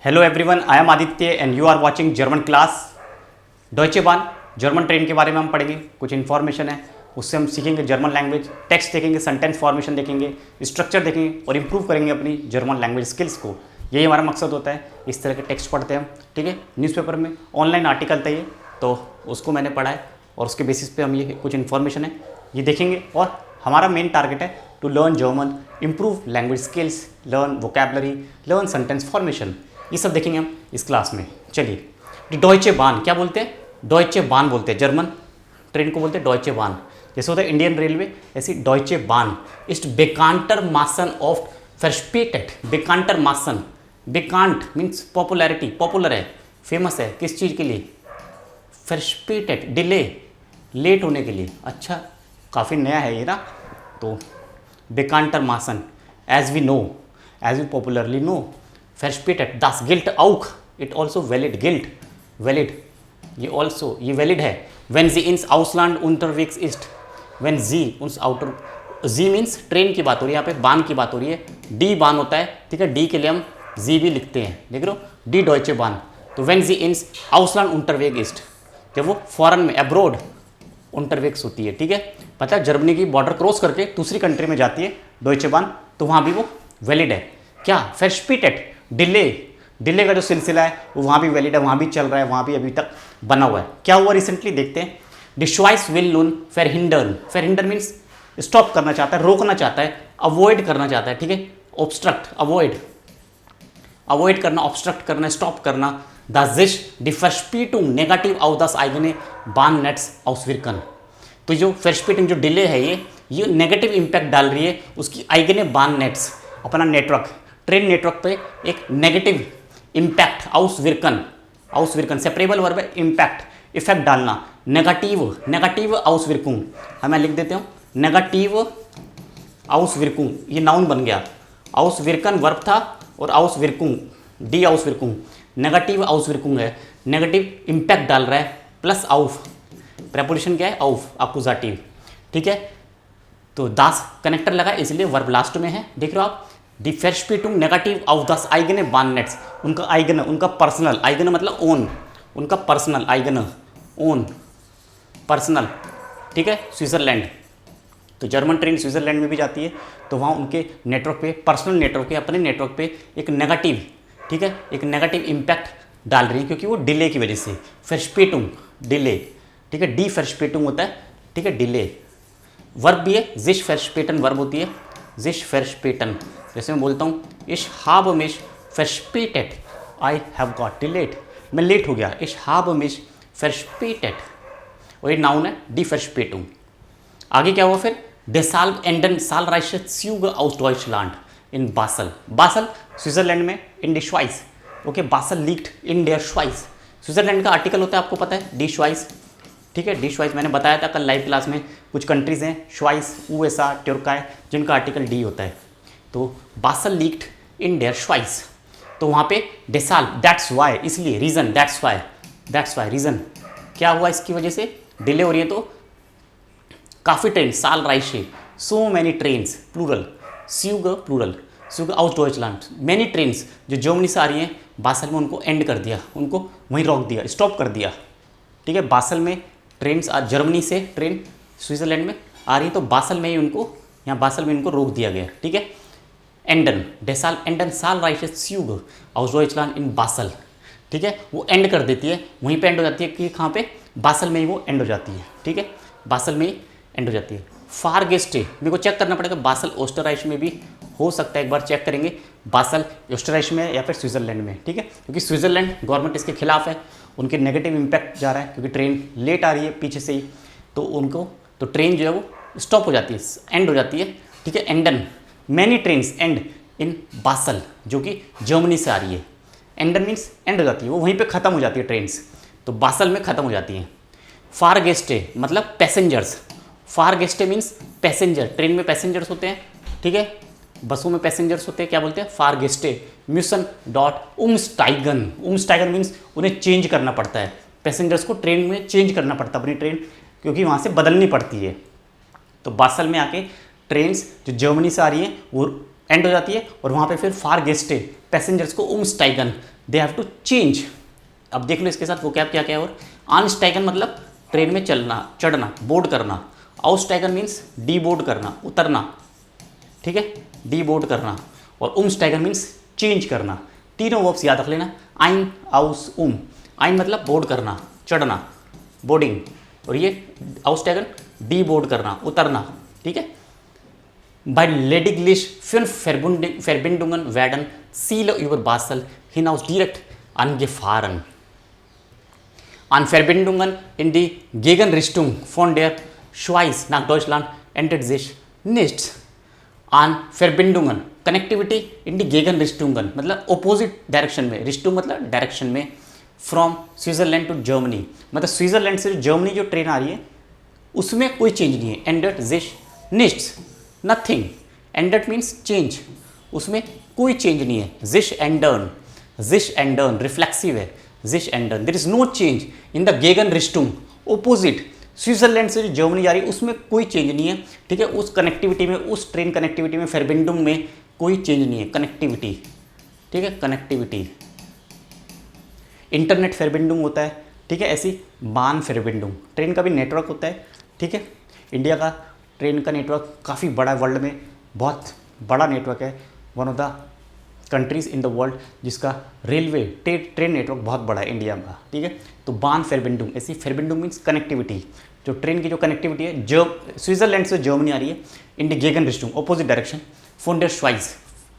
Hello everyone, I am Aditya and you are watching German class Deutsche Bahn. German train के बारे में हम पढ़ेंगे, कुछ इन्फॉर्मेशन है उससे हम सीखेंगे जर्मन लैंग्वेज, टेक्स्ट देखेंगे, सेंटेंस फॉर्मेशन देखेंगे, स्ट्रक्चर देखेंगे और इंप्रूव करेंगे अपनी जर्मन लैंग्वेज स्किल्स को। यही हमारा मकसद होता है। इस तरह के टेक्स्ट पढ़ते हैं हम, ठीक है। न्यूज़पेपर में ऑनलाइन आर्टिकल था ये, तो उसको मैंने पढ़ा है और उसके बेसिस पे हम ये कुछ इन्फॉर्मेशन है ये देखेंगे। और हमारा मेन टारगेट है to learn German, improve language skills, learn vocabulary, learn sentence formation, ये सब देखेंगे हम इस क्लास में। चलिए, डॉइचे बान क्या बोलते हैं? डॉइचे बान बोलते हैं। जर्मन ट्रेन को बोलते हैं डॉइचे बान। जैसे होता है इंडियन रेलवे, ऐसी डॉइचे बान इस्ट बेकांटर मासन ऑफ फर्स्पेटेड। बेकांटर मासन, बेकांट मीन्स पॉपुलैरिटी, पॉपुलर है, फेमस है किस चीज़ के लिए? फर्स्पेटेड, डिले, लेट होने के लिए। अच्छा, काफ़ी नया है ये ना। तो बेकांटर मासन, as we know, as we popularly know, verspätet, das gilt auch, it also valid, gilt, valid, ये वैलिड है। when sie ins Ausland unterwegs ist, when sie uns outer, sie means train की बात हो रही है, यहाँ पे बान की बात हो रही है। डी बान होता है, ठीक है, डी के लिए हम जी भी लिखते हैं, देख रहे हो, डी डॉइचे बान। तो when sie ins Ausland unterwegs ist, जब वो फॉरेन में, अब्रोड unterwegs होती है, ठीक है। पता है जर्मनी की बॉर्डर क्रॉस करके दूसरी कंट्री में जाती है डॉइचे बान, तो वहाँ भी वो वैलिड है। क्या? verspätet, डिले, डिले का जो सिलसिला है वो वहाँ भी वैलिड है, वहाँ भी चल रहा है, वहाँ भी अभी तक बना हुआ है। क्या हुआ रिसेंटली देखते हैं। डिशवाइस विल नून फेरहिंडर्न, फेरहिंडर मीन्स स्टॉप करना चाहता है, रोकना चाहता है, अवॉइड करना चाहता है, ठीक है। ऑब्स्ट्रक्ट, अवॉइड, अवॉइड करना, ऑब्स्ट्रक्ट करना, स्टॉप करना। द जिश डी verspätung नेगेटिव आउ दस आइगने बान नेट्स auswirken। तो जो verspätung, जो डिले है ये नेगेटिव इंपैक्ट डाल रही है उसकी आइगने बान नेट्स, अपना नेटवर्क, ट्रेन नेटवर्क पे एक negative impact, auswirken, auswirken separable verb है, इम्पैक्ट, इफेक्ट डालना, नेगेटिव, नेगेटिव Auswirkung, हमें लिख देते हूँ नेगेटिव Auswirkung, ये नाउन बन गया। Auswirken वर्ब था और Auswirkung, D Auswirkung, negative Auswirkung है, नेगेटिव इम्पैक्ट डाल रहा है, प्लस आउफ, प्रेपोजिशन क्या है? आउफ, अकुजाटिव, ठीक है। तो दास कनेक्टर लगा इसलिए वर्ब लास्ट में है, देख रहे हो आप। डी verspätung नेगेटिव ऑफ दस आइगने बान नेट्स, उनका आइगन, उनका पर्सनल, आइगन मतलब ओन, उनका पर्सनल, आइगन ओन, पर्सनल, ठीक है। स्विट्जरलैंड, तो जर्मन ट्रेन स्विट्जरलैंड में भी जाती है, तो वहाँ उनके नेटवर्क पे, पर्सनल नेटवर्क पे, अपने नेटवर्क पे एक नेगेटिव, ठीक है, एक नेगेटिव इम्पैक्ट डाल रही है क्योंकि वो डिले की वजह से। verspätung, डिले, ठीक है, डी verspätung होता है, ठीक है, डिले। वर्ब भी है, sich verspäten वर्ब होती है, sich verspäten। जैसे मैं बोलता हूँ ich habe mich verspätet, I have got delayed, मैं लेट हो गया, ich habe mich verspätet, और ये नाउन है, die Verspätung। आगे क्या हुआ फिर? deshalb enden zahlreiche Züge aus Deutschland in Basel, basal Switzerland में, in die Schweiz, okay, Basel liegt in der Schweiz। Switzerland का आर्टिकल होता है, आपको पता है, die Schweiz, ठीक है, डी श्वाइस मैंने बताया था कल लाइव क्लास में। कुछ कंट्रीज़ हैं श्वाइस, यूएसए, तुर्काय, जिनका आर्टिकल डी होता है। तो बासल लीक्ड इन डेयर श्वाइस, तो वहाँ पे डेसाल, दैट्स वाई, इसलिए, रीज़न, दैट्स वाई, रीज़न क्या हुआ इसकी वजह से? डिले हो रही है, तो काफ़ी ट्रेन, साल राइशे, सो मैनी ट्रेन्स, प्लूरल, स्यूग प्लूरल, स्यूग आउट डॉइचलैंड, मैनी ट्रेन्स जो जर्मनी से आ रही हैं बासल में, उनको एंड कर दिया, उनको वहीं रोक दिया, स्टॉप कर दिया, ठीक है। बासल में ट्रेन, जर्मनी से ट्रेन स्विट्जरलैंड में आ रही है, तो बासल में ही उनको, यहाँ बासल में इनको रोक दिया गया, ठीक है। एंडन, डेसाल एंडन साल राइशे स्यूग आउस डॉइचलैंड इन बासल, ठीक है, वो एंड कर देती है, वहीं पे एंड हो जाती है कि कहाँ पे? बासल में ही वो एंड हो जाती है, ठीक है, बासल में ही एंड हो जाती है। फार गेस्टे, मेरे को चेक करना पड़ेगा, बासल ओस्टरराइश में भी हो सकता है, एक बार चेक करेंगे, बासल ओस्टरराइश में या फिर स्विट्जरलैंड में, ठीक है, क्योंकि स्विट्जरलैंड गवर्नमेंट इसके खिलाफ है, उनके नेगेटिव इम्पैक्ट जा रहा है क्योंकि ट्रेन लेट आ रही है पीछे से ही, तो उनको, तो ट्रेन जो है वो स्टॉप हो जाती है, एंड हो जाती है, ठीक है। एंडन, many trains end in Basel, जो कि जर्मनी से आ रही है, एंडन मीन्स एंड हो जाती है, वो वहीं पे ख़त्म हो जाती है ट्रेन्स, तो बासल में ख़त्म हो जाती हैं। फार गेस्टे मतलब पैसेंजर्स, फार गेस्टे मीन्स पैसेंजर, ट्रेन में पैसेंजर्स होते हैं, ठीक है, बसों में पैसेंजर्स होते हैं, क्या बोलते हैं? फार गेस्टे म्यूसन डॉट उमस्टाइगन, उमस्टाइगन मीन्स उन्हें चेंज करना पड़ता है, पैसेंजर्स को ट्रेन में चेंज करना पड़ता है अपनी ट्रेन, क्योंकि वहाँ से बदलनी पड़ती है। तो बासल में आके ट्रेन्स जो जर्मनी से आ रही हैं वो एंड हो जाती है और वहाँ पे फिर फार गेस्टे पैसेंजर्स को उमस्टाइगन दे हैव टू चेंज। अब देख लो इसके साथ वो क्या क्या क्या है। और आनस्टाइगन मतलब ट्रेन में चलना, चढ़ना, बोर्ड करना। आउस्टाइगन मीन्स डी बोर्ड करना, उतरना, ठीक है, डी बोर्ड करना। और उमस्टाइगन मीन्स चेंज करना। तीनों वर्ब्स याद रख लेना, आइन, आउस, उम। आइन मतलब बोर्ड करना, चढ़ना, बोर्डिंग, और ये आउस्टाइगन डी बोर्ड करना, उतरना, ठीक है। Bei lediglich 5 Verbindungen werden Ziele über Basel hinaus direkt angefahren. An Verbindungen in die Gegenrichtung von der Schweiz nach Deutschland ändert sich nichts. An Verbindungen, connectivity in the Gegenrichtungen मतलब opposite direction में, रिश्टुंग मतलब direction में, from Switzerland to Germany मतलब Switzerland से Germany जो train आ रही है उसमें कोई चेंज नहीं है। एंडर्ट जिश निश्च नथिंग, एंडर्ट मीन्स चेंज, उसमें कोई चेंज नहीं है। जिश एंडर्न रिफ्लेक्सिव है, जिश एंडर्न, there is no change in the गेगन रिश्टुंग, ओपोजिट स्विट्जरलैंड से जो जर्मनी जा रही है उसमें कोई चेंज नहीं है, ठीक है। उस कनेक्टिविटी में, उस ट्रेन कनेक्टिविटी में, फेरबिंडुंग में कोई चेंज नहीं है, कनेक्टिविटी, ठीक है, कनेक्टिविटी। इंटरनेट फेरबिंडुंग होता है, ठीक है, ऐसी बान फेरबिंडुंग, ट्रेन का भी नेटवर्क होता है, ठीक है। इंडिया का ट्रेन का नेटवर्क काफ़ी बड़ा है, वर्ल्ड में बहुत बड़ा नेटवर्क है, one of the countries in the world जिसका रेलवे ट्रेन नेटवर्क बहुत बड़ा है इंडिया का, ठीक है। तो बान फेरबिंडुंग, ऐसी फेरबिंडुंग मीन्स कनेक्टिविटी, जो ट्रेन की जो कनेक्टिविटी है, जो स्विट्जरलैंड से जर्मनी आ रही है इन द गेगन रिश्टुंग ऑपोजिट डायरेक्शन, फोन डेर श्वाइज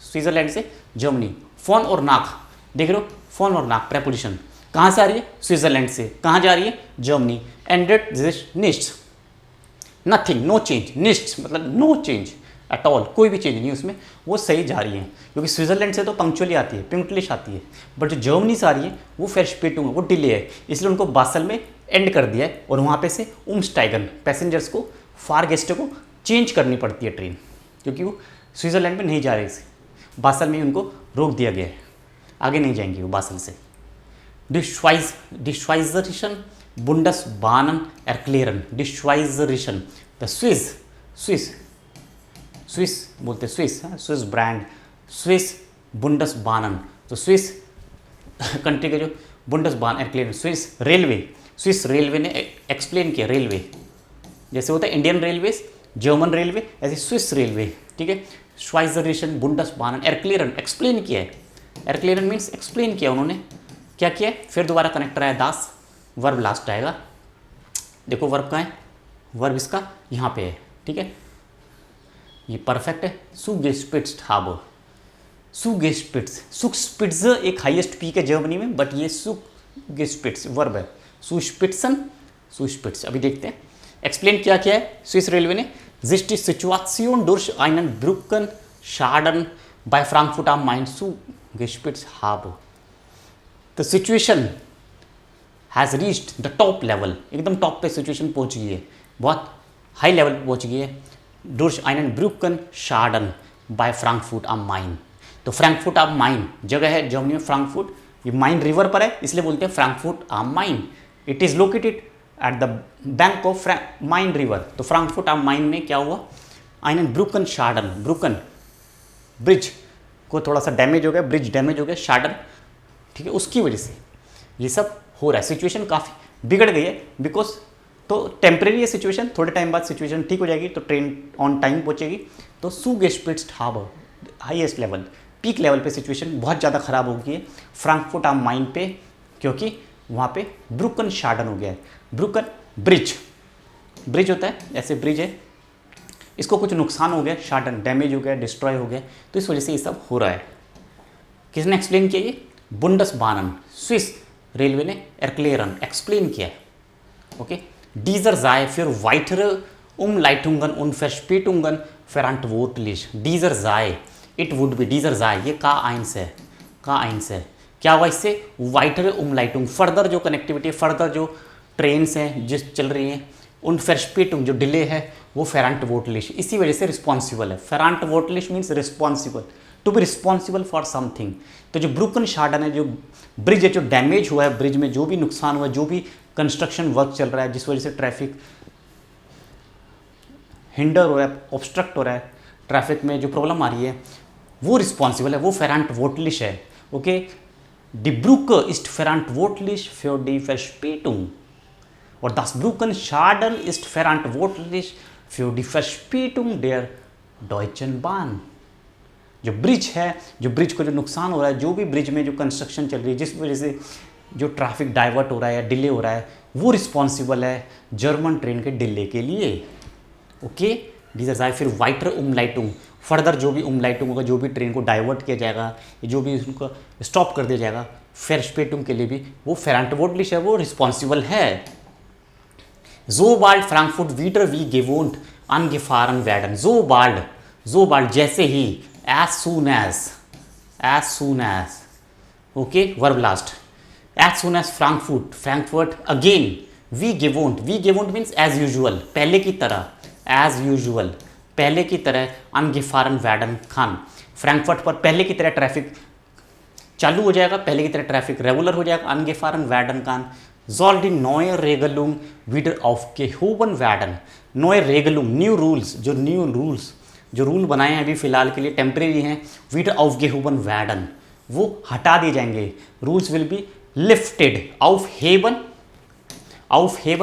स्विट्जरलैंड से जर्मनी। फोन और नाक देख रहे हो, फोन और नाक प्रेपोजिशन, कहाँ से आ रही है, स्विट्जरलैंड से, कहाँ जा रही है, जर्मनी। एंडेड निश्च नथिंग, नो चेंज, निश्च मतलब नो चेंज एट ऑल, कोई भी चेंज नहीं उसमें, वो सही जा रही है। क्योंकि स्विट्जरलैंड से तो पंक्चुअली आती है, पिंक्टलिश आती है, बट जो जर्मनी से आ रही है वो फेरस्पेटुंग है, वो डिले है, इसलिए उनको बासल में एंड कर दिया है। और वहाँ पे से उमस्टाइगन पैसेंजर्स को, फार गेस्ट को चेंज करनी पड़ती है ट्रेन, क्योंकि वो स्विट्जरलैंड में नहीं जा रही थी, बासल में उनको रोक दिया गया है, आगे नहीं जाएंगे वो बासल से। डिश्वाइजरिशन बुंडसबाहन एरक्लेरन, डिश्वाइजरिशन द स्विस बोलते हैं, स्विस ब्रांड, स्विस बुंडसबाहन, तो स्विस कंट्री के जो बुंडसबाहन एरक्लेरन, स्विस रेलवे ने एक्सप्लेन किया, रेलवे जैसे होता है इंडियन रेलवे, जर्मन रेलवे, ऐसे स्विस रेलवे, ठीक है। श्वाइजरेशन बुंडसबाहन एरक्लेरन एक्सप्लेन किया है, एरक्लेरन मीन्स एक्सप्लेन किया उन्होंने, क्या किया है। फिर दोबारा कनेक्टर आया दास, वर्ब लास्ट आएगा, देखो वर्ब कहाँ है, वर्ब इसका यहाँ पे है, ठीक है, ये परफेक्ट है। सुगेस्पिट्ज हार्बर, सुगस्पिट्ज एक हाईएस्ट पीक है जर्मनी में, बट ये सुगेस्पिट्ज वर्ब है, सुस्पिट्ज। अभी देखते हैं एक्सप्लेन क्या किया है स्विस रेलवे ने। Ist die Situation durch einen Brücken Schaden bei Frankfurt am Main zugespitzt habe. The situation has reached the top level, एकदम टॉप पे सिचुएशन पहुंच गई है, बहुत हाई लेवल पे पहुंच गई है। durch einen Brücken Schaden bei Frankfurt am Main, तो फ्रैंकफुट आम माइन जगह है जर्मनी में, फ्रैंकफुट, ये माइन रिवर पर है इसलिए बोलते हैं फ्रैंकफुट आम mine. It is located at the bank of mine river, तो फ्रैंकफुट आम माइन में क्या हुआ, आइनन ब्रुकन शार्डन, ब्रुकन ब्रिज को थोड़ा सा डैमेज हो गया, ब्रिज डैमेज हो गया, शार्डन, ठीक है, उसकी वजह से ये सब हो रहा है। सिचुएशन काफ़ी बिगड़ गई है, बिकॉज तो टेम्परेरी है सिचुएशन, थोड़े टाइम बाद सिचुएशन ठीक हो जाएगी, तो ट्रेन ऑन टाइम पहुंचेगी। तो सुगेस्पिट्ज हार्बर हाईएस्ट लेवल, पीक लेवल पे सिचुएशन बहुत ज़्यादा ख़राब हो गई है फ्रैंकफुट आम माइन पे, क्योंकि वहाँ पे ब्रुकन शार्डन हो गया है। ब्रुकन ब्रिज होता है, ऐसे ब्रिज है, इसको कुछ नुकसान हो गया, शार्डन डैमेज हो गया, डिस्ट्रॉय हो गया, तो इस वजह से ये सब हो रहा है। किसने एक्सप्लेन किया ये, बुंडसबाहन, स्विस रेलवे ने एरक्लेरन एक्सप्लेन किया है, ओके। डीजर जाए फिर वाइटर Leitungen und Verspätungen verantwortlich, डीजर जाए, इट वुड बी, डीजर जाए ये का आइंस है, क्या हुआ इससे, वाइटर लाइटुंग, फर्दर जो कनेक्टिविटी है, फर्दर जो ट्रेन्स हैं जिस चल रही हैं, उन फेरस्पेटुंग जो डिले है वो फेरांटवोटलिश, इसी वजह से रिस्पॉन्सिबल है। फेरांटवोटलिश means responsible, to be responsible for something. तो जो ब्रुकन शार्डन है, जो ब्रिज है, जो डैमेज हुआ है, ब्रिज में जो भी नुकसान हुआ है, जो भी कंस्ट्रक्शन वर्क चल रहा है जिस वजह से ट्रैफिक हिंडर हो रहा है, ऑब्स्ट्रक्ट हो रहा है, ट्रैफिक में जो प्रॉब्लम आ रही है, वो रिस्पॉन्सिबल है, वो फेरांटवोटलिश है, okay. Die Brücke ist verantwortlich für die Verspätung. और das Brückenschaden ist verantwortlich für die Verspätung der Deutschen Bahn. जो ब्रिज है, जो ब्रिज को जो नुकसान हो रहा है, जो भी ब्रिज में जो कंस्ट्रक्शन चल रही है, जिस वजह से जो ट्रैफिक डाइवर्ट हो रहा है या डिले हो रहा है, वो रिस्पॉन्सिबल है जर्मन ट्रेन के डिले के लिए। ओके, डीजर जाए फिर वाइटर उमलाइटुंग, फर्दर जो भी उमलाइटुंग होगा, जो भी ट्रेन को डाइवर्ट किया जाएगा, जो भी उनको स्टॉप कर दिया जाएगा, फेरस्पेटुंग के लिए भी वो फेरांटवोटलिश है, वो रिस्पॉन्सिबल है। Sobald Frankfurt wieder wie gewohnt angefahren werden. Sobald जैसे ही, as soon as, okay, verb last, as soon as Frankfurt again, wie gewohnt means as usual, पहले की तरह, as usual, पहले की तरह, angefahren werden kann, फ्रैंकफर्ट पर पहले की तरह ट्रैफिक चालू हो जाएगा, पहले की तरह ट्रैफिक रेगुलर हो जाएगा, angefahren werden kann, soll die neue Regelung wieder aufgehoben werden. neue Regelung, जो रूल बनाए हैं अभी फिलहाल के लिए टेम्परेरी हैं, wieder aufgehoben werden, वो हटा दिए जाएंगे। Rules will be lifted, aufheben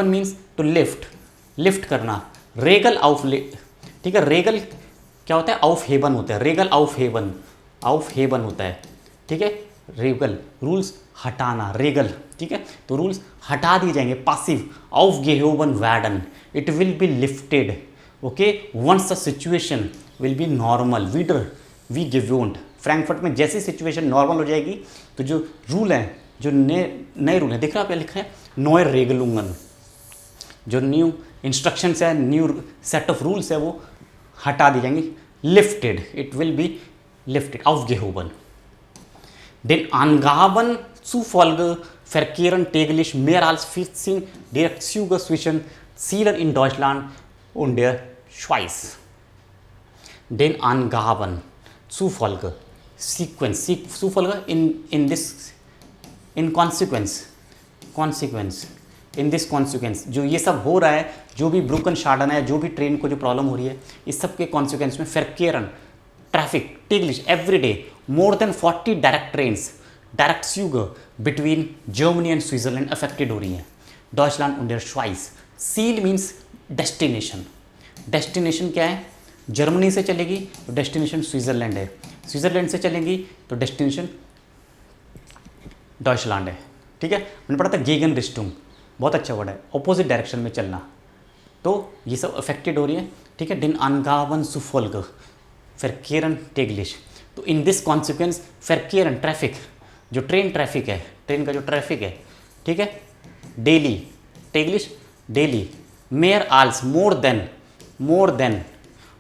means to lift करना, रेगल ठीक है, रेगल क्या होता है, aufheben होता है, रेगल aufheben होता है, ठीक है, रेगल रूल्स हटाना, रेगल, ठीक है, तो रूल्स हटा दिए जाएंगे। Passive, aufgehoben werden, it will be lifted, okay, once the situation will be normal, wieder wie gewohnt, Frankfurt में जैसी सिचुएशन नॉर्मल हो जाएगी तो जो रूल है, जो नए रूल है, देख रहे हो आप लिखा है neue Regelungen, जो न्यू इंस्ट्रक्शंस है, न्यू सेट ऑफ रूल्स है, वो हटा दिए जाएंगे। Lifted, it will be lifted, aufgehoben। Den Angaben zufolge verkehren täglich mehr als 14 Direktzüge zwischen Zielen in Deutschland und der Schweiz. Den Angaben zufolge, zufolge in consequence, जो ये सब हो रहा है, जो भी ब्रुकन शार्डन है, जो भी ट्रेन को जो प्रॉब्लम हो रही है, इस सब के कॉन्सिक्वेंस में verkehren traffic täglich every day more than 40 direct Züge between Germany and Switzerland affected हो रही हैं। Deutschland und der Schweiz, Ziel means destination, destination क्या है, जर्मनी से चलेगी तो डेस्टिनेशन स्विट्जरलैंड है, स्विट्जरलैंड से चलेगी तो डेस्टिनेशन डॉइचलैंड है, ठीक है। मैंने पढ़ा था गेगन रिस्टुम, बहुत अच्छा वर्ड है, ऑपोजिट डायरेक्शन में चलना, तो ये सब अफेक्टेड हो रही है, ठीक है। Den Angaben zufolge verkehren täglich, तो in this consequence verkehren traffic, जो ट्रेन ट्रैफिक है, ट्रेन का जो ट्रैफिक है, ठीक है, daily, täglich daily, mehr als more than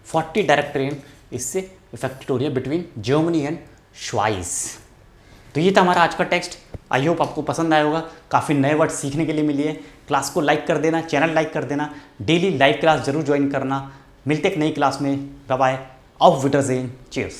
40 direct train इससे इफेक्टेड हो रही है बिटवीन जर्मनी एंड श्वाइस। तो ये था हमारा आज का टेक्स्ट। आई होप आपको पसंद आया होगा, काफ़ी नए वर्ड सीखने के लिए मिली है। क्लास को लाइक कर देना, चैनल लाइक कर देना, डेली लाइव क्लास जरूर ज्वाइन करना। मिलते एक नई क्लास में, bye bye, auf Wiedersehen, cheers।